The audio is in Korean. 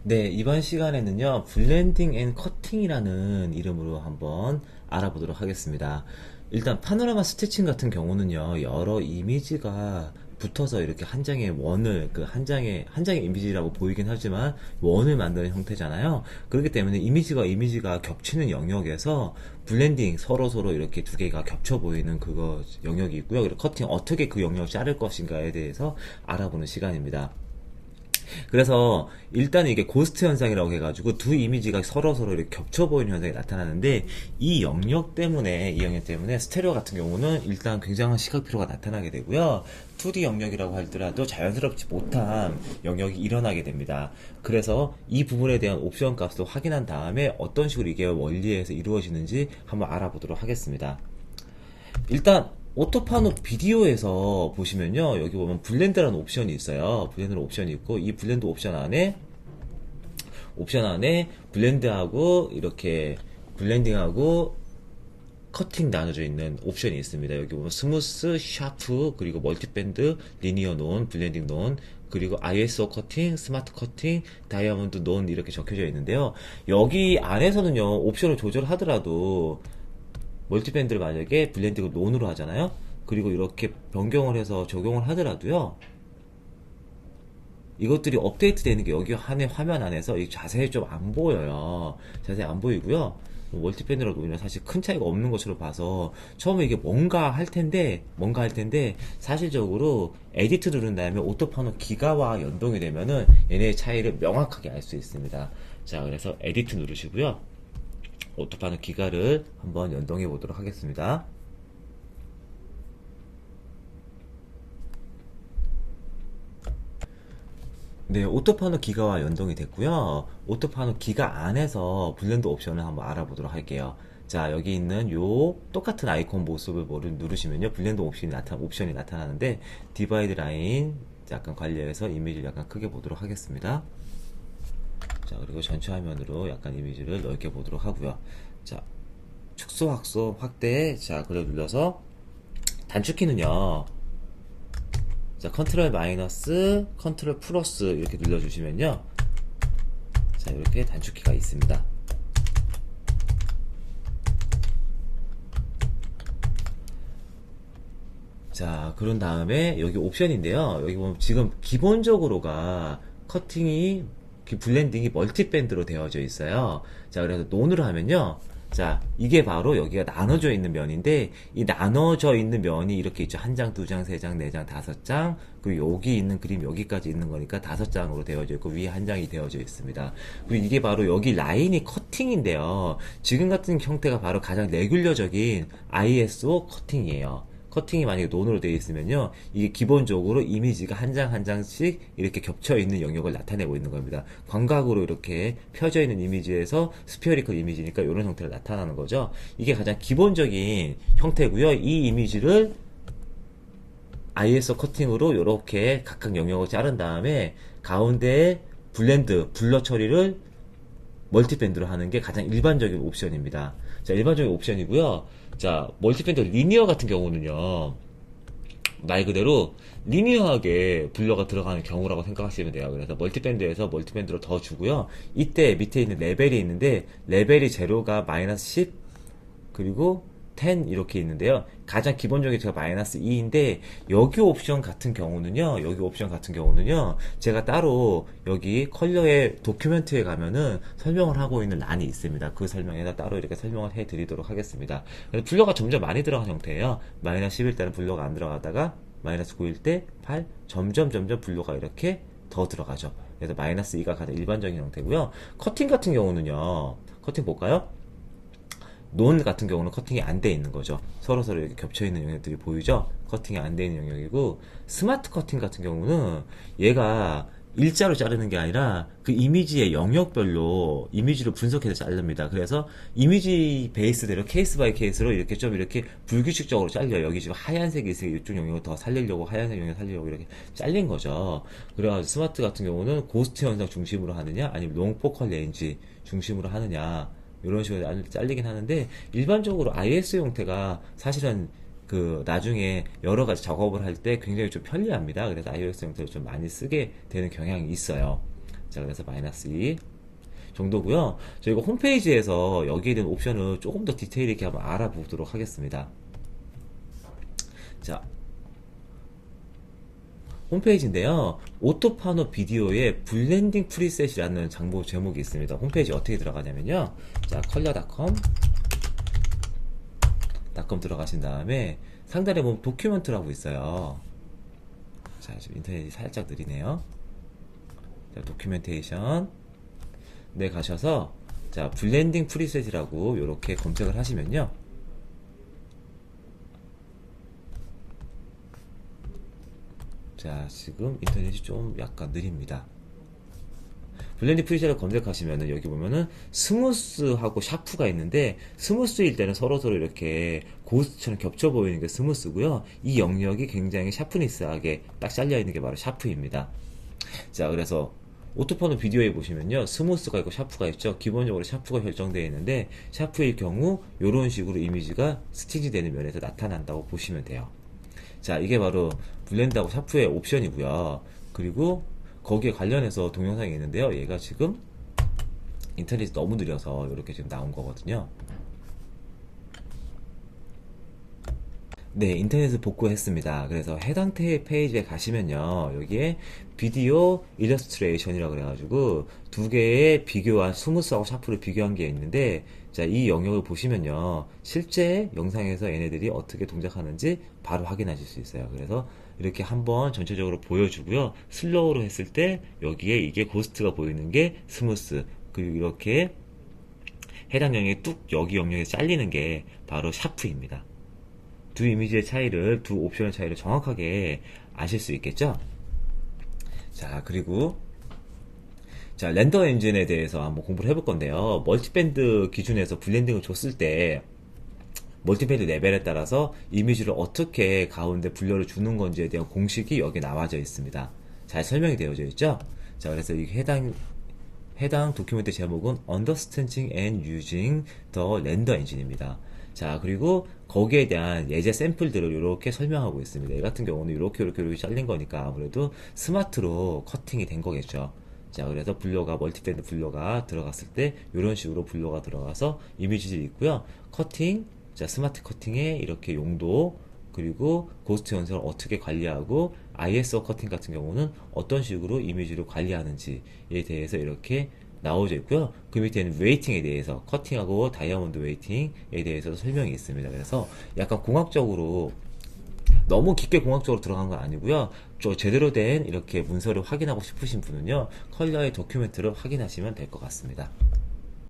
네, 이번 시간에는요, 블렌딩 앤 커팅이라는 이름으로 한번 알아보도록 하겠습니다. 일단 파노라마 스티칭 같은 경우는요, 여러 이미지가 붙어서 이렇게 한 장의 원을, 한 장의 이미지라고 보이긴 하지만 원을 만드는 형태잖아요. 그렇기 때문에 이미지와 이미지가 겹치는 영역에서 블렌딩, 서로 이렇게 두 개가 겹쳐 보이는 그거 영역이 있고요. 그리고 커팅, 어떻게 그 영역을 자를 것인가에 대해서 알아보는 시간입니다. 그래서 일단 이게 고스트 현상이라고 해가지고 두 이미지가 서로 이렇게 겹쳐 보이는 현상이 나타나는데 이 영역 때문에 스테레오 같은 경우는 일단 굉장한 시각 피로가 나타나게 되고요. 2D 영역이라고 할지라도 자연스럽지 못한 영역이 일어나게 됩니다. 그래서 이 부분에 대한 옵션 값도 확인한 다음에 어떤 식으로 이게 원리에서 이루어지는지 한번 알아보도록 하겠습니다. 일단 오토파노 비디오에서 보시면요, 여기 보면 블렌드라는 옵션이 있어요. 블렌드라는 옵션이 있고 이 블렌드 옵션 안에 블렌드하고 이렇게 블렌딩하고 커팅 나눠져 있는 옵션이 있습니다. 여기 보면 스무스, 샤프, 그리고 멀티밴드, 리니어 논, 블렌딩 논, 그리고 ISO 커팅, 스마트 커팅, 다이아몬드 논 이렇게 적혀져 있는데요. 여기 안에서는요, 옵션을 조절하더라도 멀티밴드를 만약에 블렌딩을 논으로 하잖아요. 그리고 이렇게 변경을 해서 적용을 하더라도요, 이것들이 업데이트 되는 게 여기 안에 화면 안에서 자세히 좀 안 보여요. 자세히 안 보이고요. 멀티밴드라고 보면 사실 큰 차이가 없는 것으로 봐서 처음에 이게 뭔가 할 텐데 사실적으로 에디트 누른 다음에 오토파노 기가와 연동이 되면은 얘네의 차이를 명확하게 알 수 있습니다. 자, 그래서 에디트 누르시고요. 오토파노 기가를 한번 연동해 보도록 하겠습니다. 네, 오토파노 기가와 연동이 됐고요. 오토파노 기가 안에서 블렌드 옵션을 한번 알아보도록 할게요. 자, 여기 있는 요 똑같은 아이콘 모습을 누르시면요, 블렌드 옵션이 나타나는데 디바이드 라인 약간 관리해서 이미지를 약간 크게 보도록 하겠습니다. 자, 그리고 전체 화면으로 약간 이미지를 넓게 보도록 하고요. 자, 축소, 확소, 확대. 자, 그걸 눌러서 단축키는요, 자, 컨트롤 마이너스, 컨트롤 플러스 이렇게 눌러주시면요, 자, 이렇게 단축키가 있습니다. 자, 그런 다음에 여기 옵션인데요. 여기 보면 지금 기본적으로가 커팅이 블렌딩이 멀티밴드로 되어져 있어요. 자, 그래서 논으로 하면요, 자, 이게 바로 여기가 나눠져 있는 면인데 이 나눠져 있는 면이 이렇게 있죠. 한 장, 두 장, 세 장, 네 장, 다섯 장, 그리고 여기 있는 그림 여기까지 있는 거니까 다섯 장으로 되어져 있고 위에 한 장이 되어져 있습니다. 그리고 이게 바로 여기 라인이 커팅인데요. 지금 같은 형태가 바로 가장 레귤러적인 ISO 커팅이에요. 커팅이 만약에 논으로 되어 있으면요, 이게 기본적으로 이미지가 한 장 한 장씩 이렇게 겹쳐 있는 영역을 나타내고 있는 겁니다. 광각으로 이렇게 펴져 있는 이미지에서 스피어리컬 이미지니까 이런 형태를 나타나는 거죠. 이게 가장 기본적인 형태고요. 이 이미지를 ISO 커팅으로 이렇게 각각 영역을 자른 다음에 가운데에 블러 처리를 멀티밴드로 하는 게 가장 일반적인 옵션입니다. 자, 일반적인 옵션이고요. 자, 멀티밴드 리니어 같은 경우는요, 말 그대로 리니어하게 블러가 들어가는 경우라고 생각하시면 돼요. 그래서 멀티밴드에서 멀티밴드로 더 주고요. 이때 밑에 있는 레벨이 있는데 레벨이 제로가 마이너스 10, 그리고 10 이렇게 있는데요. 가장 기본적인 제가 마이너스 2인데 여기 옵션 같은 경우는요, 제가 따로 여기 컬러의 도큐멘트에 가면은 설명을 하고 있는 란이 있습니다. 그 설명에다 따로 이렇게 설명을 해 드리도록 하겠습니다. 그래서 블러가 점점 많이 들어간 형태예요. 마이너스 10일 때는 블러가 안 들어가다가 마이너스 9일 때 8, 점점 블러가 이렇게 더 들어가죠. 그래서 마이너스 2가 가장 일반적인 형태고요. 커팅 같은 경우는요, 커팅 볼까요? 논 같은 경우는 커팅이 안 돼 있는 거죠. 서로 이렇게 겹쳐 있는 영역들이 보이죠? 커팅이 안 돼 있는 영역이고, 스마트 커팅 같은 경우는 얘가 일자로 자르는 게 아니라 그 이미지의 영역별로 이미지를 분석해서 자릅니다. 그래서 이미지 베이스대로 케이스 바이 케이스로 이렇게 좀 이렇게 불규칙적으로 잘려요. 여기 지금 하얀색이 있으니까 이쪽 영역을 더 살리려고, 하얀색 영역 살리려고 이렇게 잘린 거죠. 그래가지고 스마트 같은 경우는 고스트 현상 중심으로 하느냐, 아니면 롱 포컬 레인지 중심으로 하느냐, 이런 식으로 잘리긴 하는데, 일반적으로 IS 형태가 사실은 그 나중에 여러 가지 작업을 할 때 굉장히 좀 편리합니다. 그래서 iOS 형태를 좀 많이 쓰게 되는 경향이 있어요. 자, 그래서 -2 정도고요. 저희가 홈페이지에서 여기에 대한 옵션을 조금 더 디테일 있게 한번 알아보도록 하겠습니다. 자, 홈페이지인데요. 오토파노 비디오의 블렌딩 프리셋이라는 장부 제목이 있습니다. 홈페이지 어떻게 들어가냐면요. 자, 컬러닷컴 들어가신 다음에 상단에 보면 도큐먼트라고 있어요. 자, 지금 인터넷이 살짝 느리네요. 자, 도큐멘테이션 네 가셔서 자, 블렌딩 프리셋이라고 이렇게 검색을 하시면요. 자, 지금 인터넷이 좀 약간 느립니다. 블렌딩 프리셋을 검색하시면은 여기 보면은 스무스하고 샤프가 있는데, 스무스일 때는 서로서로 이렇게 고스트처럼 겹쳐 보이는 게 스무스고요. 이 영역이 굉장히 샤프니스하게 딱 잘려 있는 게 바로 샤프입니다. 자, 그래서 오토파노 비디오에 보시면요, 스무스가 있고 샤프가 있죠. 기본적으로 샤프가 설정되어 있는데, 샤프일 경우 이런 식으로 이미지가 스티치 되는 면에서 나타난다고 보시면 돼요. 자, 이게 바로 블렌드하고 샤프의 옵션이고요. 그리고 거기에 관련해서 동영상이 있는데요. 얘가 지금 인터넷이 너무 느려서 이렇게 지금 나온 거거든요. 네, 인터넷을 복구했습니다. 그래서 해당 페이지에 가시면요, 여기에 비디오 일러스트레이션이라고 그래가지고 두 개의 비교한 스무스하고 샤프를 비교한 게 있는데, 자, 이 영역을 보시면요, 실제 영상에서 얘네들이 어떻게 동작하는지 바로 확인하실 수 있어요. 그래서 이렇게 한번 전체적으로 보여주고요, 슬로우로 했을 때 여기에 이게 고스트가 보이는 게 스무스, 그리고 이렇게 해당 영역이 뚝 여기 영역에 잘리는 게 바로 샤프입니다. 두 이미지의 차이를, 두 옵션의 차이를 정확하게 아실 수 있겠죠? 자, 그리고 자, 렌더 엔진에 대해서 한번 공부를 해볼 건데요. 멀티밴드 기준에서 블렌딩을 줬을 때 멀티밴드 레벨에 따라서 이미지를 어떻게 가운데 분열을 주는 건지에 대한 공식이 여기 나와져 있습니다. 잘 설명이 되어져 있죠? 자, 그래서 이 해당 도큐멘트 제목은 Understanding and Using the Render Engine입니다. 자, 그리고 거기에 대한 예제 샘플들을 이렇게 설명하고 있습니다. 이 같은 경우는 이렇게 잘린 거니까 아무래도 스마트로 커팅이 된 거겠죠. 자, 그래서 멀티밴드 분류가 들어갔을 때 이런 식으로 분류가 들어가서 이미지들이 있고요. 커팅, 자, 스마트 커팅의 이렇게 용도, 그리고 고스트 연산을 어떻게 관리하고 ISO 커팅 같은 경우는 어떤 식으로 이미지를 관리하는지에 대해서 이렇게 나오져 있고요. 그 밑에는 웨이팅에 대해서, 커팅하고 다이아몬드 웨이팅에 대해서도 설명이 있습니다. 그래서 약간 공학적으로, 너무 깊게 공학적으로 들어간 건 아니고요. 제대로 된 이렇게 문서를 확인하고 싶으신 분은요, 컬러의 도큐멘트를 확인하시면 될 것 같습니다.